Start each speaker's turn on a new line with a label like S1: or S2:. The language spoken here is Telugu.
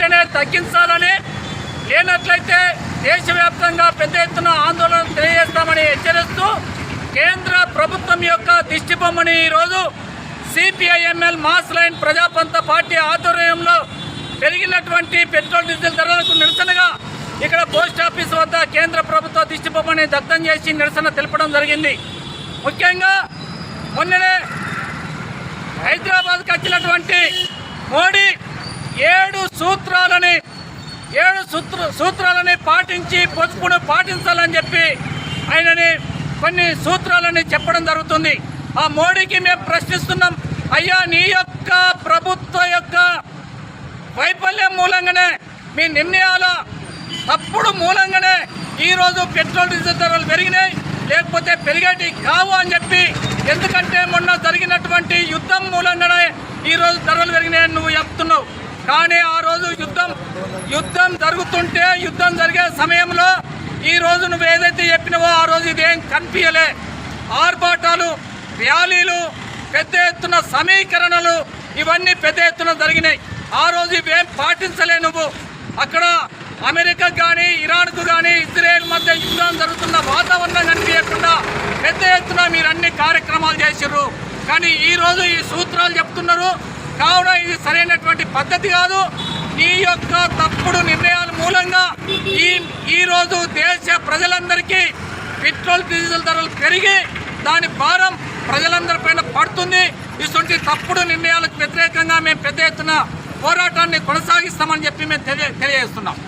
S1: వెంటనే తగ్గించాలని, లేనట్లయితే దేశవ్యాప్తంగా పెద్ద ఎత్తున ఆందోళన తెలియజేస్తామని హెచ్చరిస్తూ కేంద్ర ప్రభుత్వం యొక్క దిష్టిబొమ్మని ఈరోజు సిపిఐఎంఎల్ మాస్ లైన్ ప్రజాపంత పార్టీ ఆధ్వర్యంలో పెరిగినటువంటి పెట్రోల్ డీజిల్ ధరలకు నిరసనగా ఇక్కడ పోస్ట్ ఆఫీస్ వద్ద కేంద్ర ప్రభుత్వ దిష్టిబొమ్మని దగ్ధం చేసి నిరసన తెలపడం జరిగింది. ముఖ్యంగా మొన్ననే హైదరాబాద్కి వచ్చినటువంటి మోడీ 7 సూత్రాలని పాటించి పొదుపును పాటించాలని చెప్పి ఆయనని కొన్ని సూత్రాలని చెప్పడం జరుగుతుంది. ఆ మోడీకి మేము ప్రశ్నిస్తున్నాం, అయ్యా నీ యొక్క ప్రభుత్వ యొక్క వైఫల్యం మూలంగానే, మీ నిర్ణయాల తప్పుడు మూలంగానే ఈరోజు పెట్రోల్ డీజిల్ ధరలు పెరిగినాయి, లేకపోతే పెరిగేటి కావు అని చెప్పి. ఎందుకంటే మొన్న జరిగినటువంటి యుద్ధం మూలంగానే ఈరోజు ధరలు పెరిగినాయని నువ్వు చెప్తున్నావు. కానీ ఆ రోజు యుద్ధం జరుగుతుంటే, యుద్ధం జరిగే సమయంలో ఈరోజు నువ్వు ఏదైతే చెప్పినావో ఆ రోజు ఇదేం కనిపించలే. ఆర్భాటాలు, ర్యాలీలు, పెద్ద ఎత్తున సమీకరణలు ఇవన్నీ పెద్ద ఎత్తున జరిగినాయి. ఆ రోజు ఇవేం పాటించలే నువ్వు. అక్కడ అమెరికా కానీ, ఇరాన్కు కానీ, ఇజ్రాయెల్ మధ్య యుద్ధం జరుగుతున్న వాతావరణం కనిపించకుండా పెద్ద ఎత్తున మీరు అన్ని కార్యక్రమాలు చేసిర్రు. కానీ ఈరోజు ఈ సూత్రాలు చెప్తున్నారు. కావున ఇది సరైనటువంటి పద్ధతి కాదు. నీ యొక్క తప్పుడు నిర్ణయాల మూలంగా ఈరోజు దేశ ప్రజలందరికీ పెట్రోల్ డీజిల్ ధరలు పెరిగి దాని భారం ప్రజలందరిపైన పడుతుంది. ఇటువంటి తప్పుడు నిర్ణయాలకు వ్యతిరేకంగా మేము పెద్ద ఎత్తున పోరాటాన్ని కొనసాగిస్తామని చెప్పి మేము తెలియజేస్తున్నాం.